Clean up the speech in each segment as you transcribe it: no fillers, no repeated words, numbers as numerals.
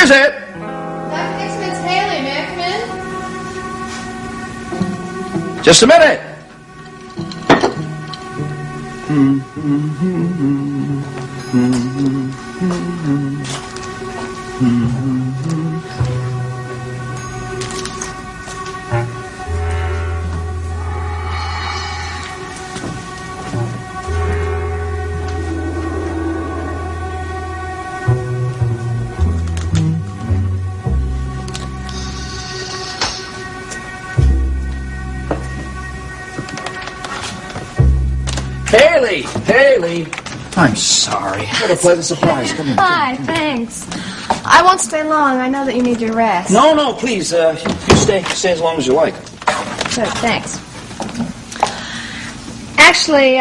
is it? Dr. Dixon, it's Haley. May I come in? Just a minute. Haley. I'm sorry. What a pleasant surprise. Come in. Hi, thanks. I won't stay long. I know that you need your rest. No, please. You stay as long as you like. Good, thanks. Actually,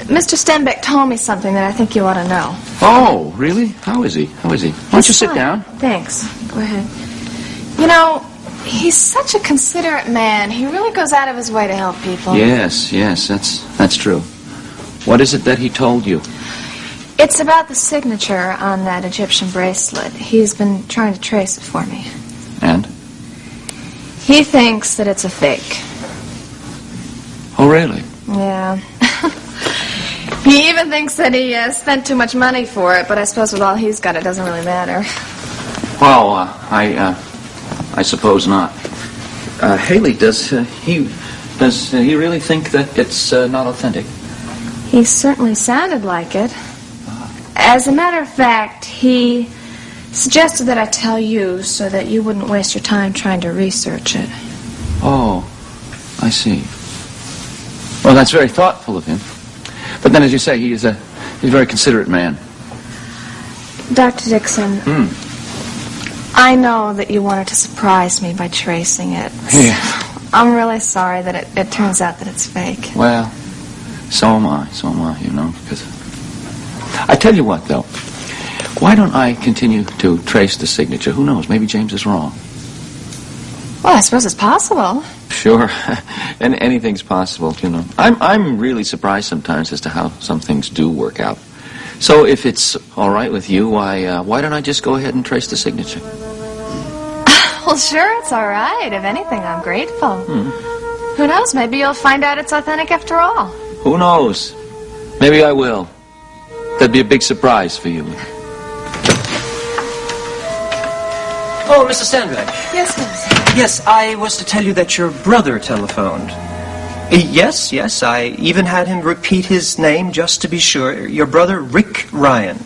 Mr. Stenbeck told me something that I think you ought to know. Oh, really? How is he? Why don't you sit down? Thanks. Go ahead. You know, he's such a considerate man. He really goes out of his way to help people. Yes, that's true. What is it that he told you? It's about the signature on that Egyptian bracelet. He's been trying to trace it for me. And? He thinks that it's a fake. Oh, really? Yeah. He even thinks that he spent too much money for it, but I suppose with all he's got, it doesn't really matter. Well, I suppose not. Haley, does he really think that it's not authentic? He certainly sounded like it. As a matter of fact, he suggested that I tell you so that you wouldn't waste your time trying to research it. Oh, I see. Well, that's very thoughtful of him. But then, as you say, he's a very considerate man. Dr. Dixon, I know that you wanted to surprise me by tracing it. Yeah. I'm really sorry that it turns out that it's fake. Well, so am I, you know, because... I tell you what, though. Why don't I continue to trace the signature? Who knows? Maybe James is wrong. Well, I suppose it's possible. Sure. And anything's possible, you know. I'm really surprised sometimes as to how some things do work out. So if it's all right with you, why don't I just go ahead and trace the signature? Well, sure, it's all right. If anything, I'm grateful. Who knows? Maybe you'll find out it's authentic after all. Who knows? Maybe I will. That'd be a big surprise for you. Oh, Mr. Stenbeck. Yes, miss. Yes, I was to tell you that your brother telephoned. Yes, I even had him repeat his name just to be sure. Your brother, Rick Ryan.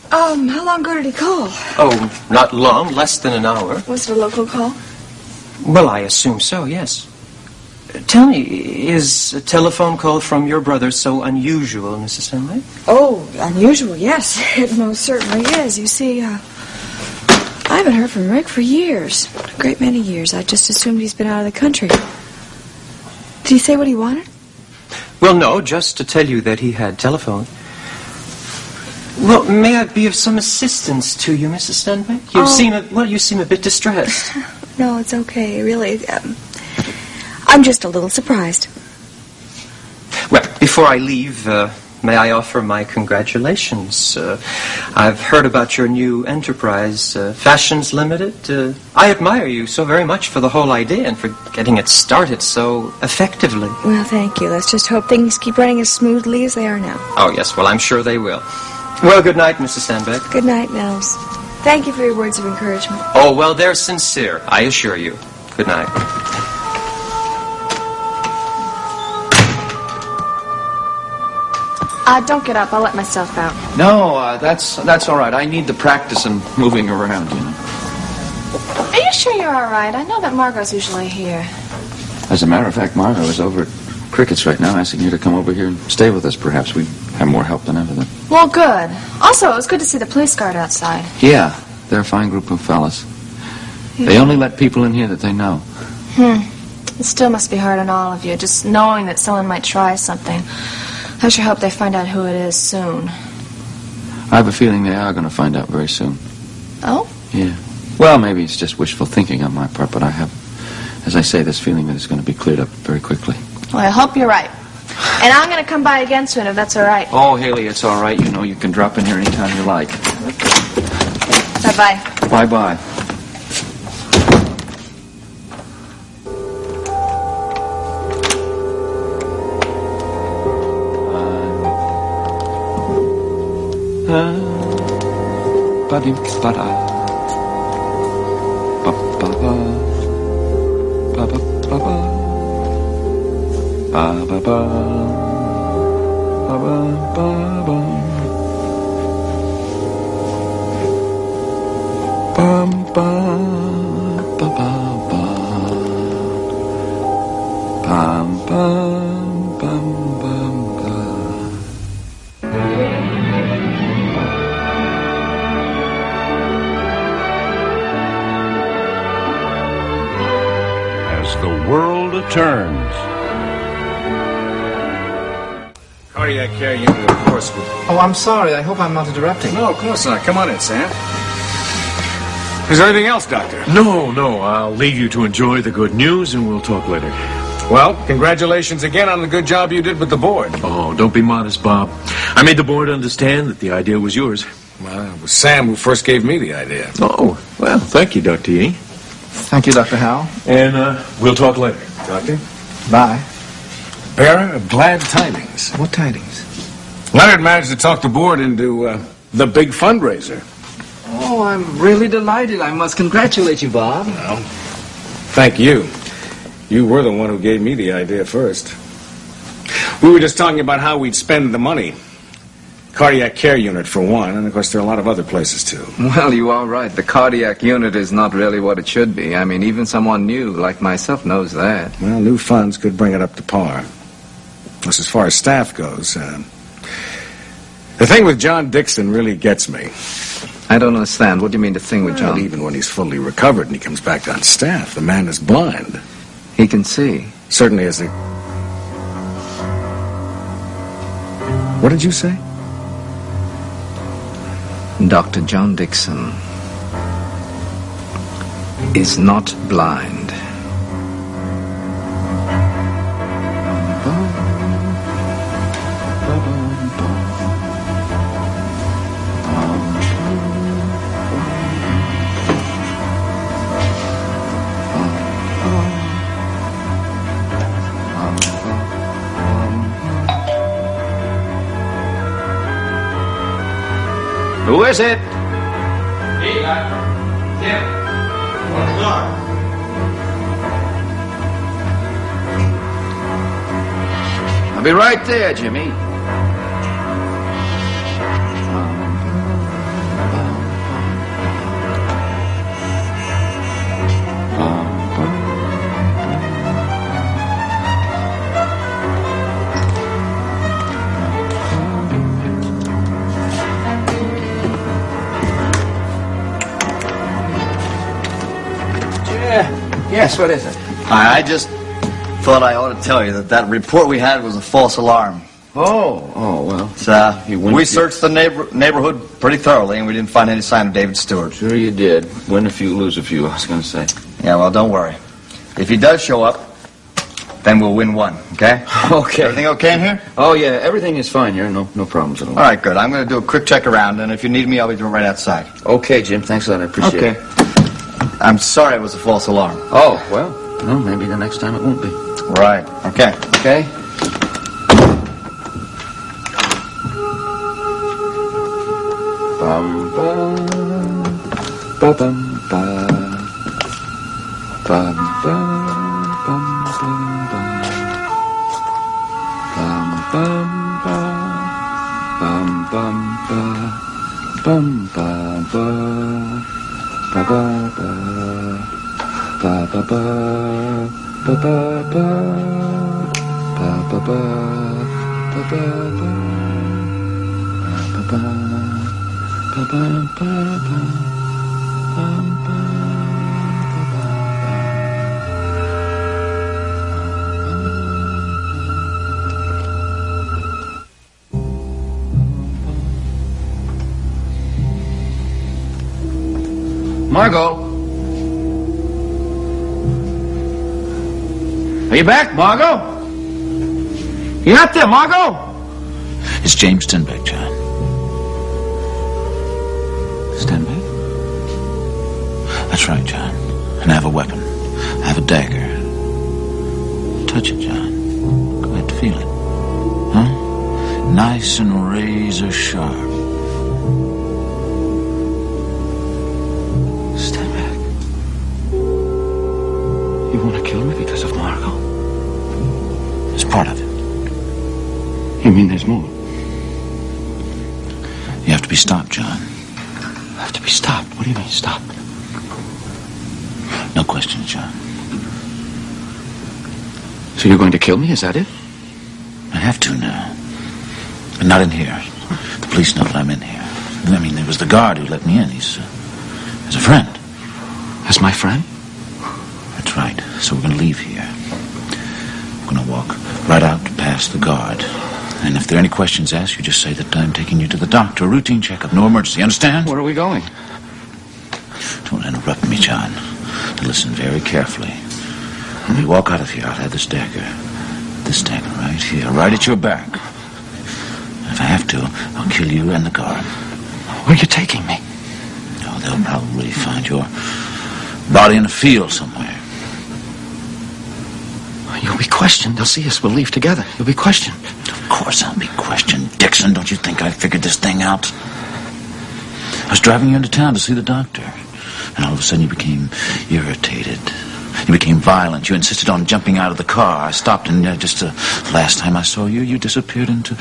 How long ago did he call? Oh, not long, less than an hour. Was it a local call? Well, I assume so, yes. Tell me, is a telephone call from your brother so unusual, Mrs. Stenbeck? Oh, unusual, yes. It most certainly is. You see, I haven't heard from Rick for years. A great many years. I just assumed he's been out of the country. Did he say what he wanted? Well, no, just to tell you that he had telephoned. Well, may I be of some assistance to you, Mrs. Stenbeck? You seem a bit distressed. No, it's okay, really. I'm just a little surprised. Well, before I leave, may I offer my congratulations? I've heard about your new enterprise, Fashions Limited. I admire you so very much for the whole idea and for getting it started so effectively. Well, thank you. Let's just hope things keep running as smoothly as they are now. Oh, yes, well, I'm sure they will. Well, good night, Mrs. Stenbeck. Good night, Nels. Thank you for your words of encouragement. Oh, well, they're sincere, I assure you. Good night. Don't get up. I'll let myself out. No, that's all right. I need the practice in moving around, you know. Are you sure you're all right? I know that Margot's usually here. As a matter of fact, Margot is over at Cricket's right now, asking you to come over here and stay with us. Perhaps we'd have more help than ever then. Well, good. Also, it was good to see the police guard outside. Yeah, they're a fine group of fellas. Yeah. They only let people in here that they know. It still must be hard on all of you, just knowing that someone might try something. I sure hope they find out who it is soon. I have a feeling they are going to find out very soon. Oh? Yeah. Well, maybe it's just wishful thinking on my part, but I have, as I say, this feeling that it's going to be cleared up very quickly. Well, I hope you're right. And I'm going to come by again soon, if that's all right. Oh, Haley, it's all right. You know, you can drop in here anytime you like. Bye-bye. Bye-bye. Ba-di-ba-da. Ba-ba-ba. Ba-ba-ba-ba. Ba-ba-ba. Ba-ba-ba-ba. Bum-ba-ba-ba-ba. Bum-bum-bum-bum-ba. The world turns. Cardiac care unit, of course. Oh, I'm sorry. I hope I'm not interrupting. No, of course not. Come on in, Sam. Is there anything else, Doctor? No, I'll leave you to enjoy the good news and we'll talk later. Well, congratulations again on the good job you did with the board. Oh, don't be modest, Bob. I made the board understand that the idea was yours. Well, it was Sam who first gave me the idea. Oh, well, thank you, Dr. E. Thank you, Dr. Howell. And we'll talk later. Doctor? Bye. Bearer of glad tidings. What tidings? Leonard managed to talk the board into the big fundraiser. Oh, I'm really delighted. I must congratulate you, Bob. Well, thank you. You were the one who gave me the idea first. We were just talking about how we'd spend the money. Cardiac care unit, for one, and of course there are a lot of other places, too. Well, you are right. The cardiac unit is not really what it should be. I mean, even someone new like myself knows that. Well, new funds could bring it up to par. Plus, as far as staff goes, the thing with John Dixon really gets me. I don't understand. What do you mean, the thing with Well, John? even when he's fully recovered and he comes back on staff, the man is blind. He can see. Certainly as a... What did you say? Dr. John Dixon is not blind. Who is it? Hey, Tim. What's the door? I'll be right there, Jimmy. Yes, what is it? I just thought I ought to tell you that report we had was a false alarm. Oh, well. We searched the neighborhood pretty thoroughly, and we didn't find any sign of David Stewart. Sure you did. Win a few, lose a few, I was going to say. Yeah, well, don't worry. If he does show up, then we'll win one, okay? Okay. Everything okay in here? Oh, yeah, everything is fine here. No problems at all. All right, good. I'm going to do a quick check around, and if you need me, I'll be doing it right outside. Okay, Jim, thanks a lot. I appreciate it. I'm sorry it was a false alarm. Oh, well, no, maybe the next time it won't be. Right. Okay. Okay? Bum bum ba bum ba bum bum bum bum bum bum bum bum bum bum ba ba ba ba ba ba ba ba ba ba ba ba ba ba Margot? Are you back, Margot? You out there, Margot? It's James Stenbeck, John. Stenbeck? That's right, John. And I have a weapon. I have a dagger. Touch it, John. Go ahead, feel it. Huh? Nice and razor sharp. Stand back. You want to kill me because of Margot? It's part of it. You mean there's more? You have to be stopped, John. I have to be stopped? What do you mean, stopped? No questions, John. So you're going to kill me, is that it? I have to now. But not in here. The police know that I'm in here. I mean, there was the guard who let me in. He's a friend. As my friend? That's right. So we're going to leave here. We're going to walk right out past the guard. And if there are any questions asked, you just say that I'm taking you to the doctor. A routine checkup, no emergency. Understand? Where are we going? Don't interrupt me, John. Listen very carefully. When we walk out of here, I'll have this dagger. This dagger right here, right at your back. And if I have to, I'll kill you and the guard. Where are you taking me? Oh, they'll probably find your body in a field somewhere. You'll be questioned. They'll see us. We'll leave together. You'll be questioned. Of course I'll be questioned. Dixon, don't you think I figured this thing out? I was driving you into town to see the doctor. And all of a sudden you became irritated. You became violent. You insisted on jumping out of the car. I stopped, and just the last time I saw you, you disappeared into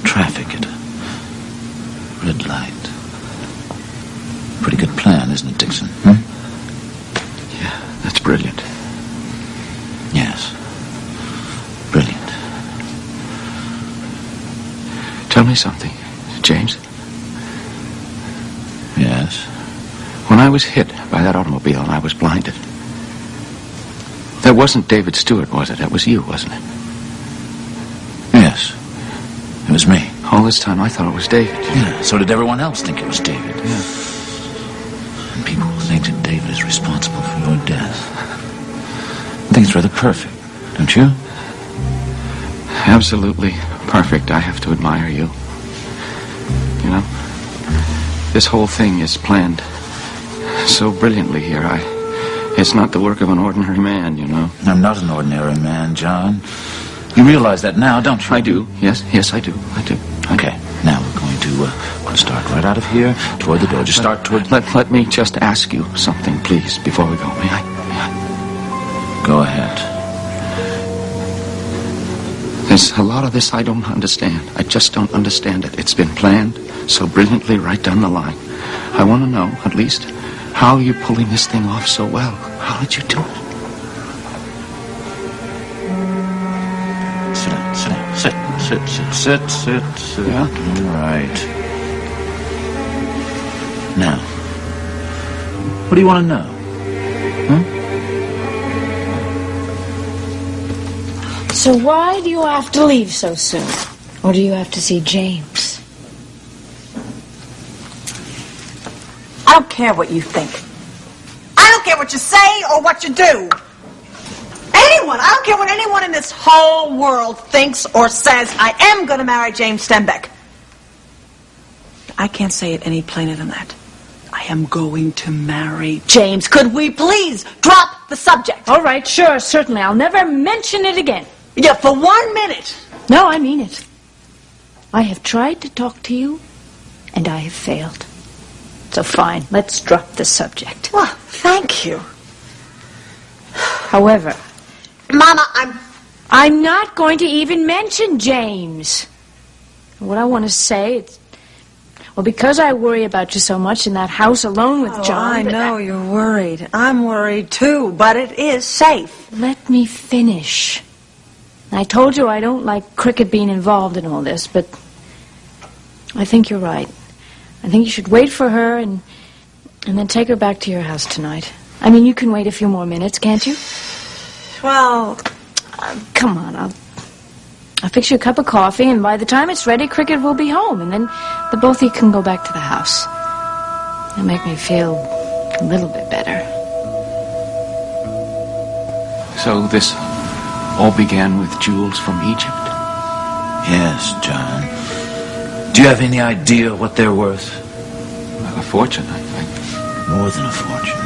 traffic at a red light. Pretty good plan, isn't it, Dixon? Yeah, that's brilliant. Yes. Brilliant. Tell me something, James. Yes? When I was hit by that automobile and I was blinded, that wasn't David Stewart, was it? That was you, wasn't it? Yes. It was me. All this time I thought it was David. Yeah, so did everyone else think it was David. Yeah. And people think that David is responsible for your death. I think it's rather perfect, don't you? Absolutely perfect. I have to admire you. You know, this whole thing is planned so brilliantly here. It's not the work of an ordinary man, you know. I'm not an ordinary man, John. You realize that now, don't you? I do. Yes, I do. Okay, now we're going to start right out of here toward the door. Just start toward... Let me just ask you something, please, before we go. May I? Go ahead. There's a lot of this I don't understand. I just don't understand it. It's been planned so brilliantly right down the line. I want to know, at least, how you're pulling this thing off so well. How did you do it? Sit down. Sit. Yeah? All right. Now, what do you want to know? So why do you have to leave so soon? Or do you have to see James? I don't care what you think. I don't care what you say or what you do. I don't care what anyone in this whole world thinks or says. I am going to marry James Stenbeck. I can't say it any plainer than that. I am going to marry James. Could we please drop the subject? All right, sure, certainly. I'll never mention it again. Yeah, for 1 minute. No, I mean it. I have tried to talk to you, and I have failed. So fine, let's drop the subject. Well, thank you. However... Mama, I'm not going to even mention James. What I want to say, it's... Well, because I worry about you so much in that house alone with John... I know you're worried. I'm worried, too, but it is safe. Let me finish. I told you I don't like Cricket being involved in all this, but I think you're right. I think you should wait for her and then take her back to your house tonight. I mean, you can wait a few more minutes, can't you? Well... Come on, I'll fix you a cup of coffee, and by the time it's ready, Cricket will be home, and then the both of you can go back to the house. It'll make me feel a little bit better. So this all began with jewels from Egypt? Yes, John. Do you have any idea what they're worth? A fortune, More than a fortune.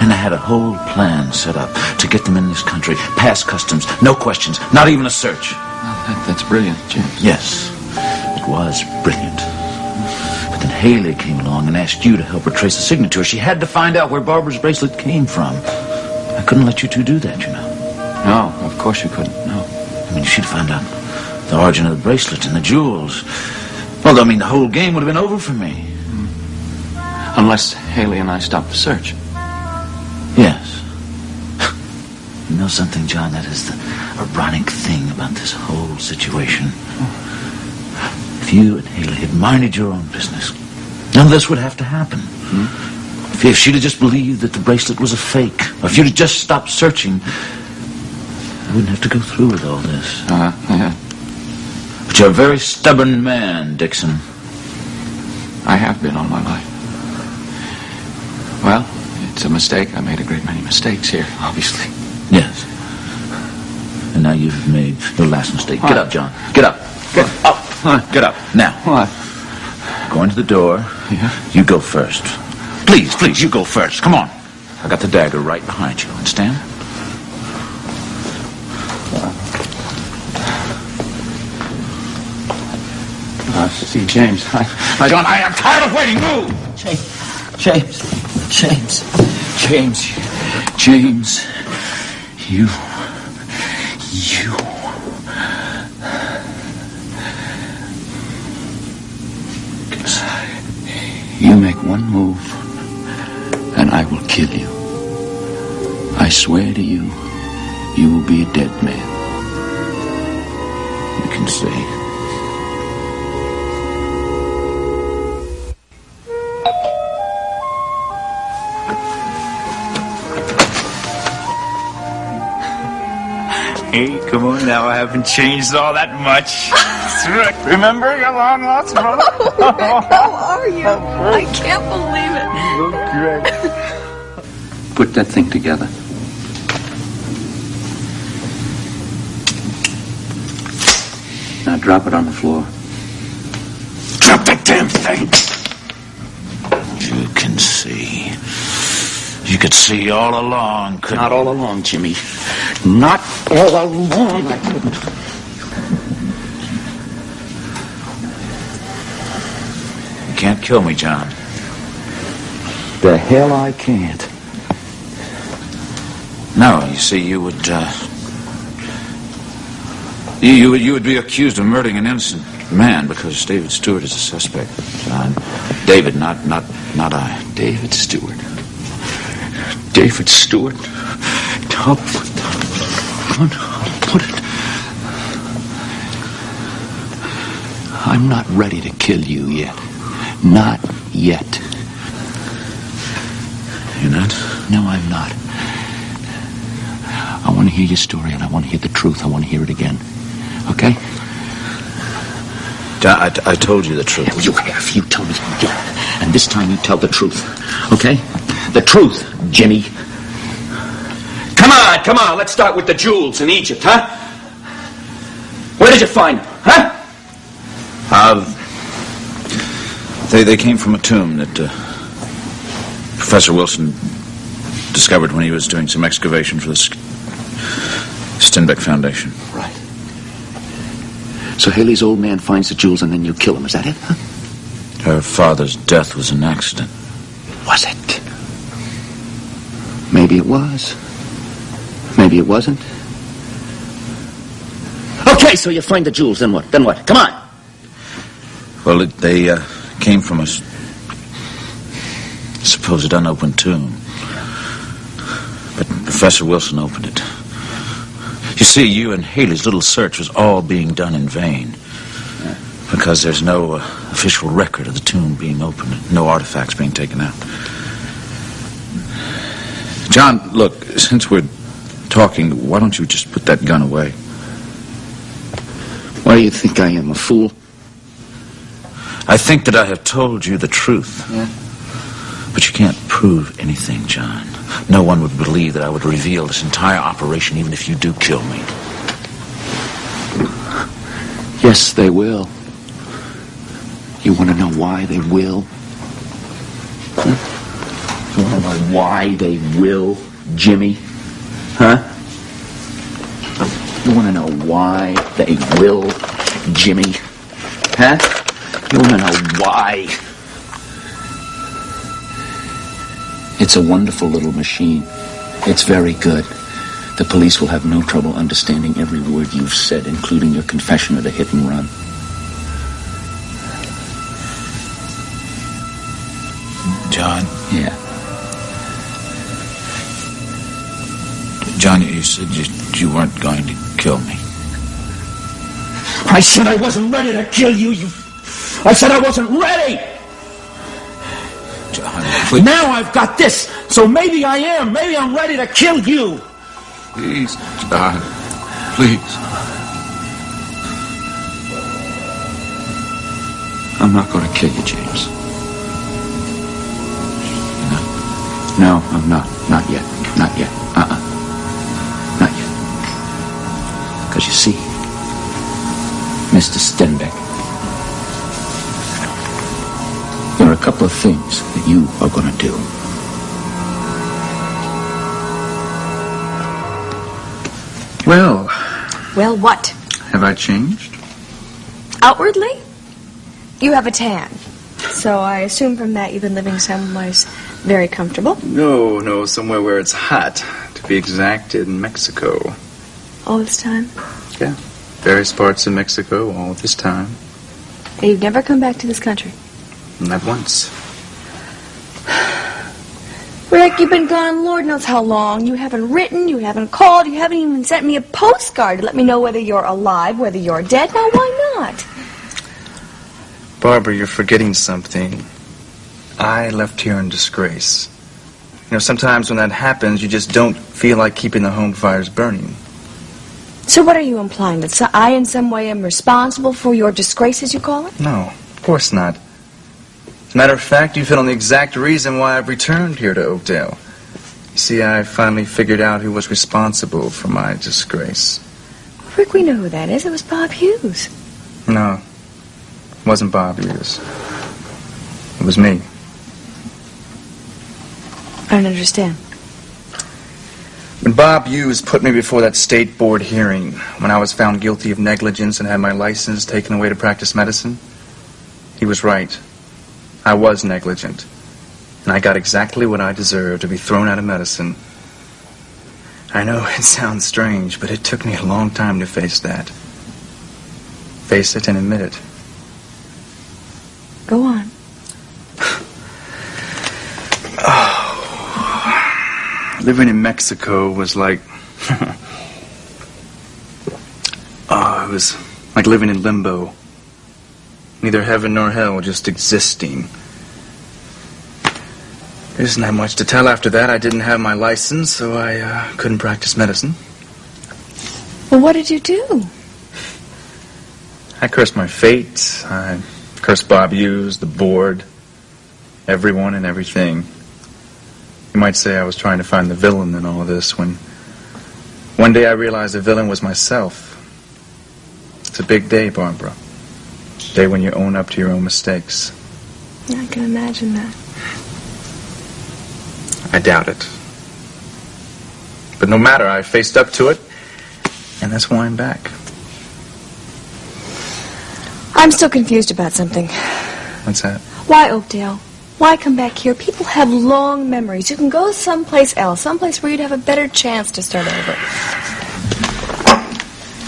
And I had a whole plan set up to get them in this country, past customs, no questions, not even a search. Well, that's brilliant, James. Yes, it was brilliant. But then Haley came along and asked you to help her trace the signature. She had to find out where Barbara's bracelet came from. I couldn't let you two do that, you know. No, of course you couldn't, no. I mean, if she'd found out the origin of the bracelet and the jewels, well, I mean, the whole game would have been over for me. Unless Haley and I stopped the search. Yes. You know something, John? That is the ironic thing about this whole situation. If you and Haley had minded your own business, none of this would have to happen. If she'd have just believed that the bracelet was a fake, or if you'd have just stopped searching, I wouldn't have to go through with all this. Yeah. But you're a very stubborn man, Dixon. I have been all my life. Well, it's a mistake. I made a great many mistakes here, obviously. Yes. And now you've made your last mistake. Get up, John. Get up. Get up. Get up. Now. What? Go into the door. Yeah? You go first. Please, you go first. Come on. I got the dagger right behind you. Understand? See, James, John, I am tired of waiting. Move! James, you. You make one move, and I will kill you. I swear to you, you will be a dead man. You can say. Hey, come on now, I haven't changed all that much. Remember your long lost brother? How are you? I can't believe it. Look great. Put that thing together. Now drop it on the floor. Drop that damn thing! You can see. You could see all along, couldn't Not all along, Jimmy. Not all along. I couldn't. You can't kill me, John. The hell I can't. No, you see, you would, you would be accused of murdering an innocent man because David Stewart is a suspect, John. David, not I. David Stewart. David Stewart. Put it. I'm not ready to kill you yet. Not yet. You're not? No, I'm not. I want to hear your story, and I want to hear the truth. I want to hear it again. Okay? I told you the truth. You have. You told me. Yeah. And this time you tell the truth. Okay? The truth, Jimmy. Come on. Let's start with the jewels in Egypt, huh? Where did you find them, huh? They came from a tomb that Professor Wilson discovered when he was doing some excavation for the Stenbeck Foundation. Right. So Haley's old man finds the jewels and then you kill him. Is that it, huh? Her father's death was an accident. Was it? Maybe it was. Maybe it wasn't. Okay, so you find the jewels, then what? Come on! Well, they came from a supposed unopened tomb. But Professor Wilson opened it. You see, you and Haley's little search was all being done in vain. Because there's no official record of the tomb being opened, no artifacts being taken out. John, look, since we're talking, why don't you just put that gun away? Why do you think I am, a fool? I think that I have told you the truth. Yeah? But you can't prove anything, John. No one would believe that I would reveal this entire operation even if you do kill me. Yes, they will. You want to know why they will? You want to know why they will, Jimmy? Huh? You want to know why they will, Jimmy? Huh? You want to know why? It's a wonderful little machine. It's very good. The police will have no trouble understanding every word you've said, including your confession of the hit and run. John? Yeah. John, you said you weren't going to kill me. I said I wasn't ready to kill you, I said I wasn't ready! John, please. Now I've got this, so maybe I am. Maybe I'm ready to kill you. Please, John. Please. I'm not going to kill you, James. No, I'm not. Not yet. Not yet. Not yet. Because you see, Mr. Stenbeck, there are a couple of things that you are going to do. Well, Well, what? have I changed? Outwardly? You have a tan. So I assume from that you've been living someplace very comfortable. No, somewhere where it's hot. To be exact, in Mexico. All this time? Yeah, various parts of Mexico all this time. And you've never come back to this country? Not once. Rick, you've been gone Lord knows how long. You haven't written, you haven't called, you haven't even sent me a postcard to let me know whether you're alive, whether you're dead. Now, why not? Barbara, you're forgetting something. I left here in disgrace. You know, sometimes when that happens, you just don't feel like keeping the home fires burning. So what are you implying? That I in some way am responsible for your disgrace, as you call it? No, of course not. As a matter of fact, you've hit on the exact reason why I've returned here to Oakdale. You see, I finally figured out who was responsible for my disgrace. Rick, we know who that is. It was Bob Hughes. No, it wasn't Bob Hughes. It was me. I don't understand. When Bob Hughes put me before that state board hearing, when I was found guilty of negligence and had my license taken away to practice medicine, he was right. I was negligent. And I got exactly what I deserved, to be thrown out of medicine. I know it sounds strange, but it took me a long time to face that. Face it and admit it. Go on. Living in Mexico was like... it was like living in limbo. Neither heaven nor hell, just existing. There isn't that much to tell after that. I didn't have my license, so I couldn't practice medicine. Well, what did you do? I cursed my fate. I cursed Bob Hughes, the board, everyone and everything. You might say I was trying to find the villain in all of this when one day I realized the villain was myself. It's a big day, Barbara. A day when you own up to your own mistakes. I can imagine that. I doubt it. But no matter, I faced up to it, and that's why I'm back. I'm still confused about something. What's that? Why Oakdale? Why come back here? People have long memories. You can go someplace else, someplace where you'd have a better chance to start over.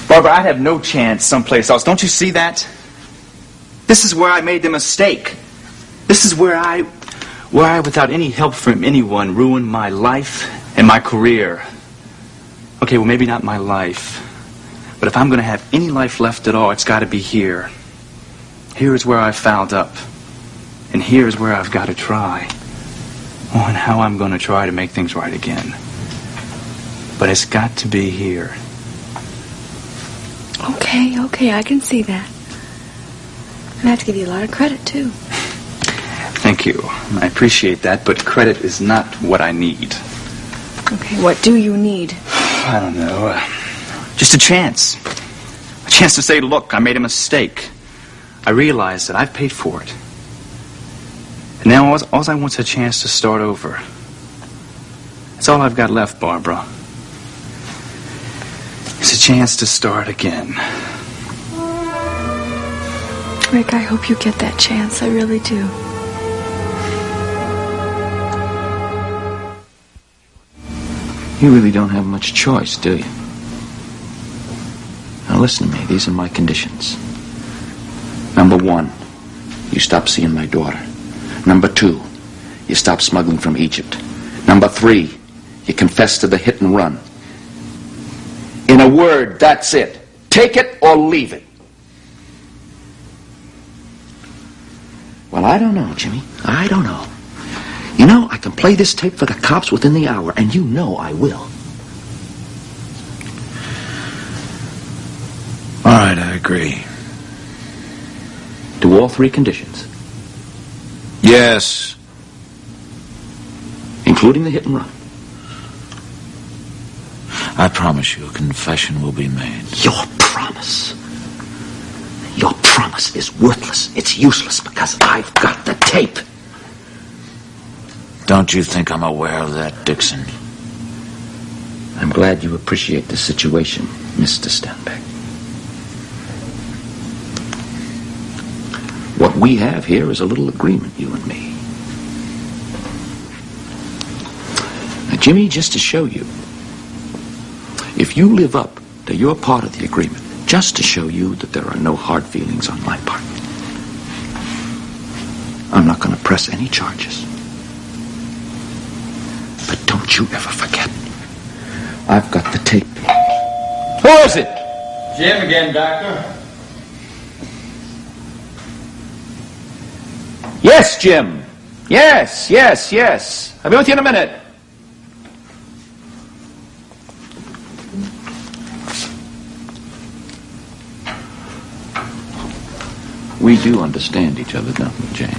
Barbara, I'd have no chance someplace else. Don't you see that? This is where I made the mistake. This is where I, without any help from anyone, ruined my life and my career. Okay, well, maybe not my life. But if I'm going to have any life left at all, it's got to be here. Here is where I fouled up. And here is where I've got to try. Oh, and how I'm going to try to make things right again. But it's got to be here. Okay, I can see that. And I have to give you a lot of credit, too. Thank you. I appreciate that, but credit is not what I need. Okay, what do you need? I don't know. Just a chance. A chance to say, look, I made a mistake. I realize that I've paid for it. And now all I want is a chance to start over. It's all I've got left, Barbara. It's a chance to start again. Rick, I hope you get that chance. I really do. You really don't have much choice, do you? Now listen to me. These are my conditions. Number 1, you stop seeing my daughter. Number 2, you stop smuggling from Egypt. Number 3, you confess to the hit and run. In a word, that's it. Take it or leave it. Well, I don't know, Jimmy. I don't know. You know, I can play this tape for the cops within the hour, and you know I will. All right, I agree. Do all 3 conditions. Yes. Including the hit and run. I promise you a confession will be made. Your promise. Your promise is worthless. It's useless because I've got the tape. Don't you think I'm aware of that, Dixon? I'm glad you appreciate the situation, Mr. Stenbeck. What we have here is a little agreement, you and me. Now, Jimmy, just to show you, if you live up to your part of the agreement, just to show you that there are no hard feelings on my part, I'm not going to press any charges. But don't you ever forget, I've got the tape. Who is it? Jim again, Doctor. Yes, Jim. Yes. I'll be with you in a minute. We do understand each other, don't we, Jane?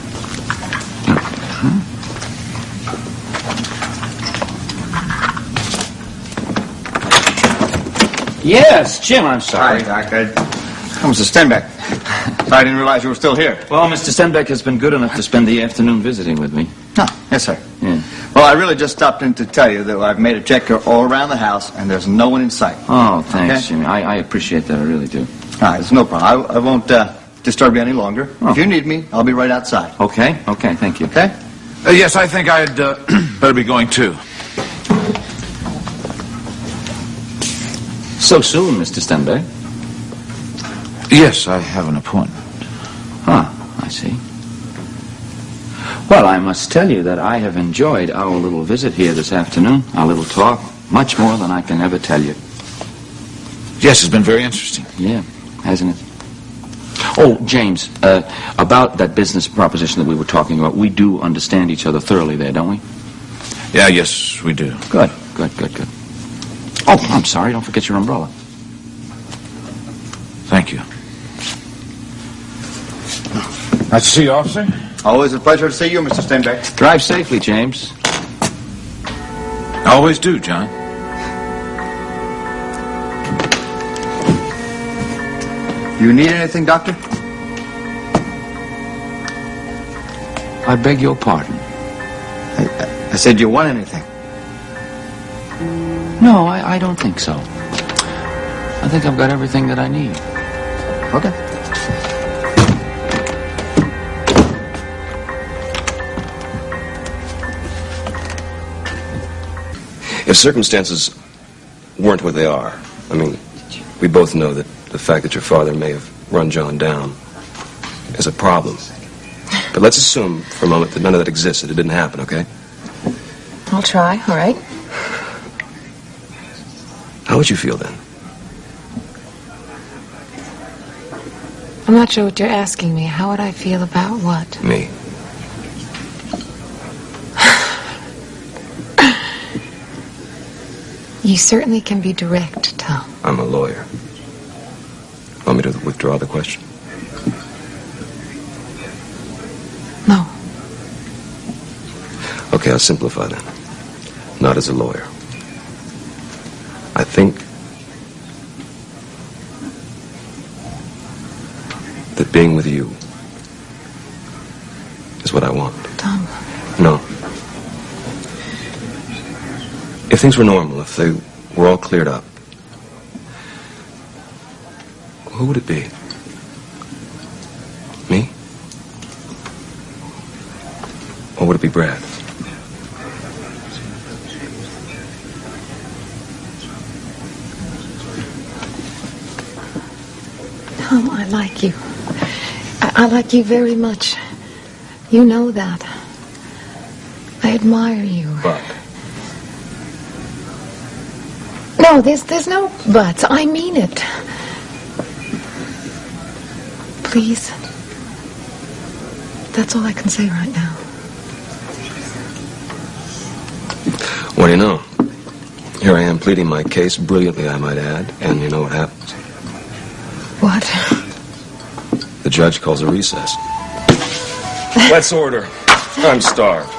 Yes, Jim, I'm sorry. Hi, Doctor. Oh, Mr. Stenbeck. I didn't realize you were still here. Well, Mr. Stenbeck has been good enough to spend the afternoon visiting with me. Oh, yes, sir. Yeah. Well, I really just stopped in to tell you that I've made a check all around the house, and there's no one in sight. Oh, thanks, Okay? Jimmy. I appreciate that. I really do. All right, it's no problem. I won't disturb you any longer. Oh. If you need me, I'll be right outside. Okay, thank you. Okay? Yes, I think I'd better be going too. So soon, Mr. Stenbeck? Yes, I have an appointment. I see. Well, I must tell you that I have enjoyed our little visit here this afternoon, our little talk, much more than I can ever tell you. Yes, it's been very interesting. Yeah, hasn't it? Oh, James, about that business proposition that we were talking about, we do understand each other thoroughly there, don't we? Yeah, yes, we do. Good. Oh, I'm sorry, don't forget your umbrella. Thank you. Nice to see you, officer. Always a pleasure to see you, Mr. Stenbeck. Drive safely, James. I always do, John. You need anything, Doctor? I beg your pardon. I said, do you want anything? No, I don't think so. I think I've got everything that I need. Okay. If circumstances weren't what they are, I mean, we both know that the fact that your father may have run John down is a problem. But let's assume for a moment that none of that existed. It didn't happen, okay? I'll try, all right. How would you feel then? I'm not sure what you're asking me. How would I feel about what? Me. You certainly can be direct, Tom. I'm a lawyer. Want me to withdraw the question? No. Okay, I'll simplify then. Not as a lawyer. I think that being with you is what I want. Tom. No. things were normal, if they were all cleared up, who would it be? Me? Or would it be Brad? Tom, I like you. I like you very much. You know that. I admire you. But? No, there's no buts. I mean it. Please. That's all I can say right now. What do you know? Here I am pleading my case, brilliantly I might add, and you know what happens? What? The judge calls a recess. Let's order. I'm starved.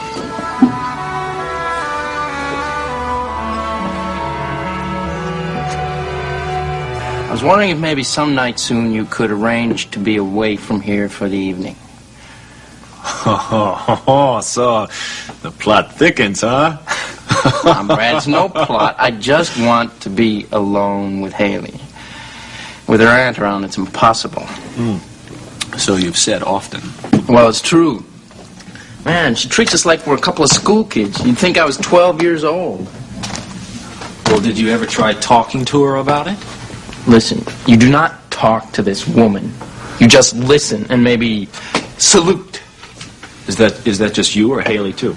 I was wondering if maybe some night soon you could arrange to be away from here for the evening. So the plot thickens, huh? Brad, it's no plot. I just want to be alone with Haley. With her aunt around, it's impossible. So you've said often. Well, it's true. Man, she treats us like we're a couple of school kids. You'd think I was 12 years old. Well, did you ever try talking to her about it? Listen, you do not talk to this woman. You just listen and maybe salute. Is that just you or Haley, too?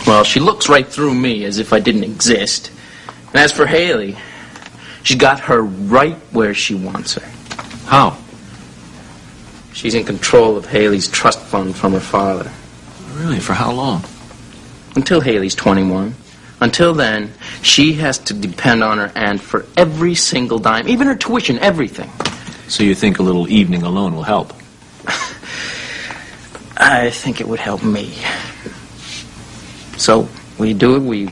Well, she looks right through me as if I didn't exist. And as for Haley, she's got her right where she wants her. How? She's in control of Haley's trust fund from her father. Really? For how long? Until Haley's 21. Until then, she has to depend on her aunt for every single dime, even her tuition, everything. So you think a little evening alone will help? I think it would help me. So, we do it? We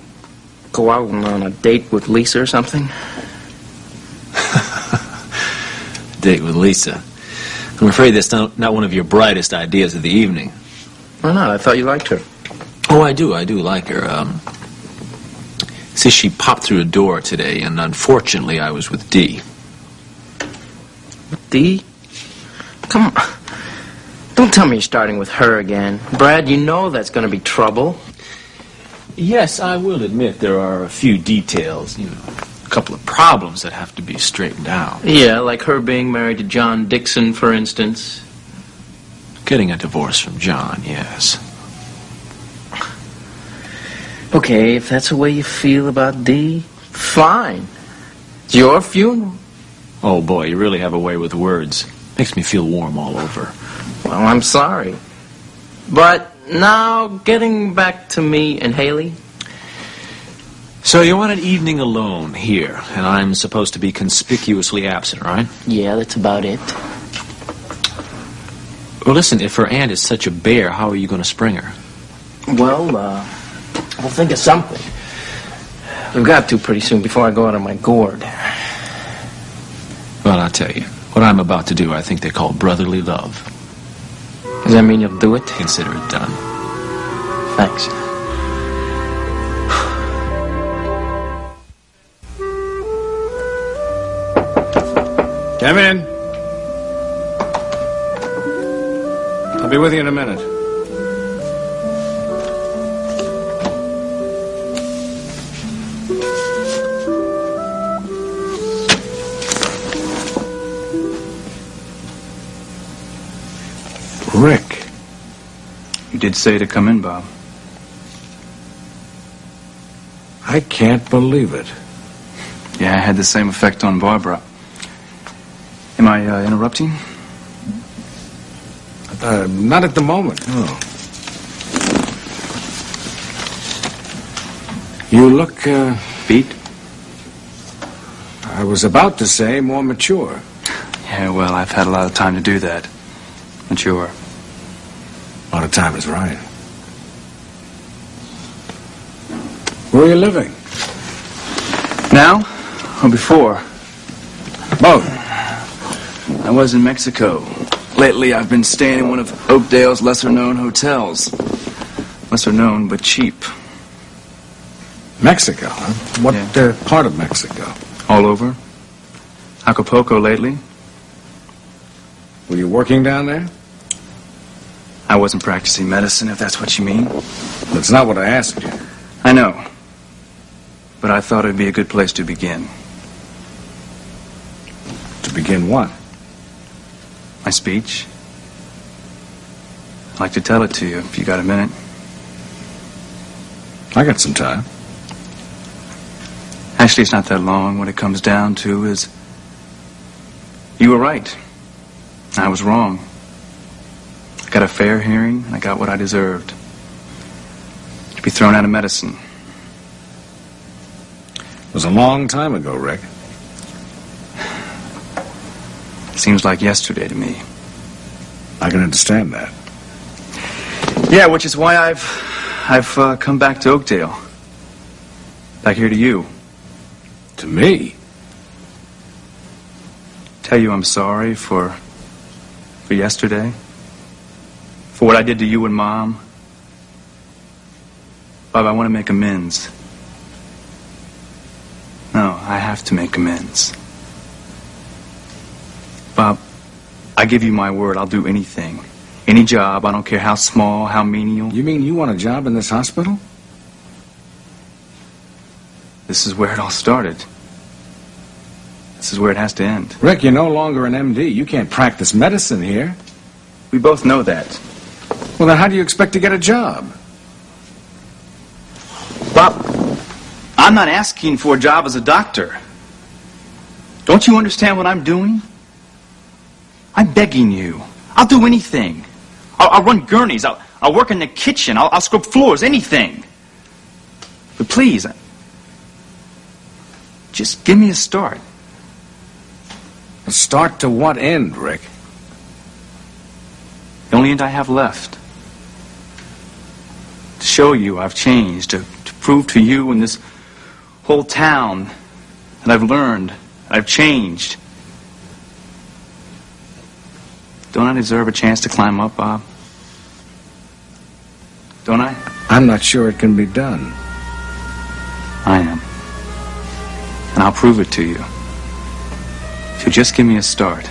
go out on a date with Lisa or something? Date with Lisa. I'm afraid that's not one of your brightest ideas of the evening. Why not? I thought you liked her. Oh, I do like her. See, she popped through a door today, and unfortunately I was with Dee. Dee? Come on. Don't tell me you're starting with her again. Brad, you know that's going to be trouble. Yes, I will admit there are a few details, a couple of problems that have to be straightened out. Yeah, like her being married to John Dixon, for instance. Getting a divorce from John, yes. Okay, if that's the way you feel about Dee, fine. It's your funeral. Oh, boy, you really have a way with words. Makes me feel warm all over. Well, I'm sorry. But now, getting back to me and Haley. So you want an evening alone here, and I'm supposed to be conspicuously absent, right? Yeah, that's about it. Well, listen, if her aunt is such a bear, how are you going to spring her? Well, we'll think of something. We've got to pretty soon before I go out of my gourd. Well, I'll tell you. What I'm about to do, I think they call brotherly love. Does that mean you'll do it? Consider it done. Thanks. Come in. I'll be with you in a minute. Rick. You did say to come in, Bob. I can't believe it. Yeah, I had the same effect on Barbara. Am I interrupting? Not at the moment, no. You look, beat? I was about to say more mature. Yeah, well, I've had a lot of time to do that. Mature. A lot of time is right. Where are you living? Now or before? Both. I was in Mexico. Lately, I've been staying in one of Oakdale's lesser-known hotels. Lesser-known, but cheap. Mexico, huh? What part of Mexico? All over. Acapulco lately. Were you working down there? I wasn't practicing medicine, if that's what you mean. That's not what I asked you. I know. But I thought it'd be a good place to begin. To begin what? My speech. I'd like to tell it to you, if you got a minute. I got some time. Actually, it's not that long. What it comes down to is you were right. I was wrong. I got a fair hearing, and I got what I deserved. To be thrown out of medicine. It was a long time ago, Rick. Seems like yesterday to me. I can understand that. Yeah, which is why I've come back to Oakdale. Back here to you. To me? Tell you I'm sorry for yesterday. For what I did to you and Mom. Bob, I want to make amends. No, I have to make amends. Bob, I give you my word, I'll do anything. Any job, I don't care how small, how menial. You mean you want a job in this hospital? This is where it all started. This is where it has to end. Rick, you're no longer an MD. You can't practice medicine here. We both know that. Well, then how do you expect to get a job? Bob, I'm not asking for a job as a doctor. Don't you understand what I'm doing? I'm begging you. I'll do anything. I'll run gurneys. I'll work in the kitchen. I'll scrub floors, anything. But please, just give me a start. A start to what end, Rick? The only end I have left. To show you I've changed. To prove to you and this whole town that I've learned, I've changed. Don't I deserve a chance to climb up, Bob? Don't I? I'm not sure it can be done. I am. And I'll prove it to you. If you just give me a start.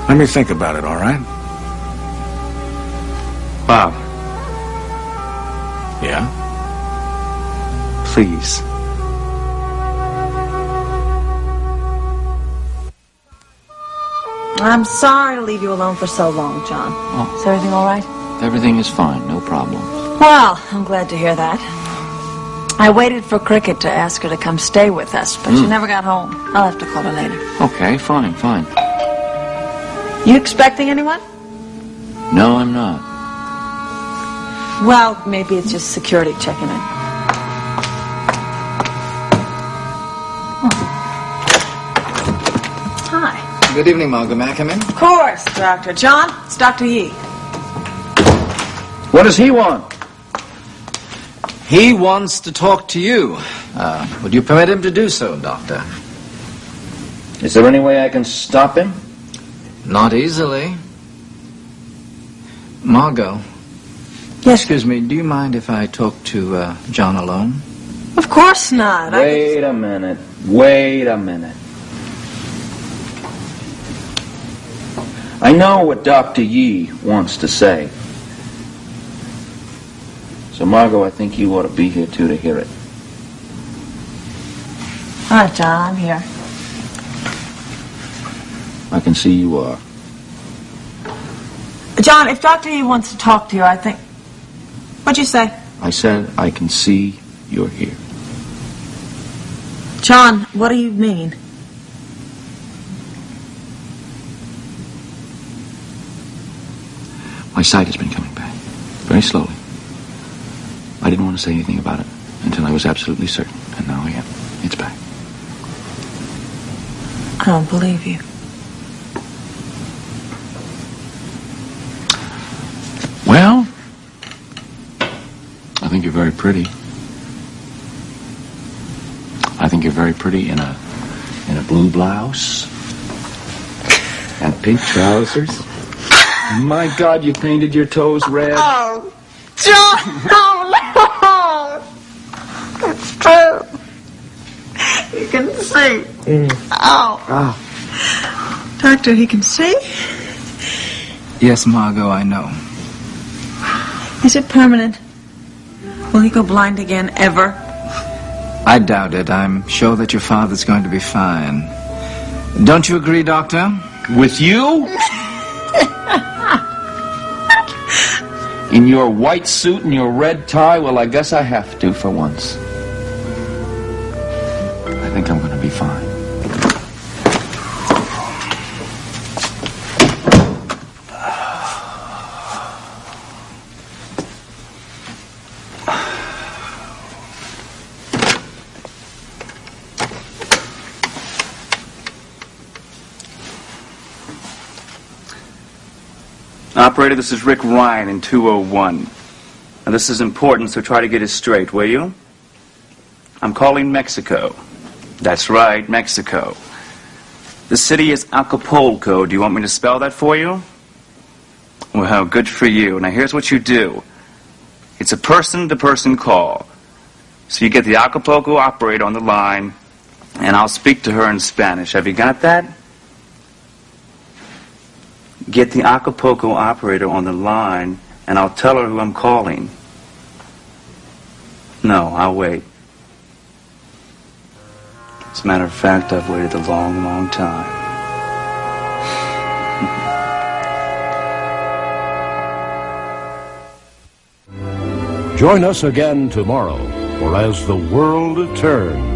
Let me think about it, all right? Bob. Yeah? Please. I'm sorry to leave you alone for so long, John. Oh. Is everything all right? Everything is fine, no problem. Well, I'm glad to hear that. I waited for Cricket to ask her to come stay with us, but she never got home. I'll have to call her later. Okay, fine. You expecting anyone? No, I'm not. Well, maybe it's just security checking in. Hi. Good evening, Margot. May I come in? Of course, Doctor. John, it's Dr. Yee. What does he want? He wants to talk to you. Would you permit him to do so, Doctor? Is there any way I can stop him? Not easily. Margot. Yes. Excuse me, do you mind if I talk to John alone? Of course not. Wait a minute. I know what Dr. Yee wants to say. So, Margot, I think you ought to be here, too, to hear it. All right, John, I'm here. I can see you are. John, if Dr. Yee wants to talk to you, I think... What'd you say? I said I can see you're here. John, what do you mean? My sight has been coming back, very slowly. I didn't want to say anything about it until I was absolutely certain, and now I am. It's back. I don't believe you. Well, I think you're very pretty. I think you're very pretty in a blue blouse pink trousers. My God, you painted your toes red. Oh, John! Oh, no! It's true. You can see. Oh. Doctor, he can see? Yes, Margot, I know. Is it permanent? Will he go blind again, ever? I doubt it. I'm sure that your father's going to be fine. Don't you agree, Doctor? With you? In your white suit and your red tie? Well, I guess I have to for once. I think I'm going to be fine. Operator, this is Rick Ryan in 201. Now, this is important, so try to get it straight, will you? I'm calling Mexico. That's right, Mexico. The city is Acapulco. Do you want me to spell that for you? Well, good for you. Now, here's what you do. It's a person-to-person call. So you get the Acapulco operator on the line, and I'll speak to her in Spanish. Have you got that? Get the Acapulco operator on the line, and I'll tell her who I'm calling. No, I'll wait. As a matter of fact, I've waited a long, long time. Join us again tomorrow for As the World Turns.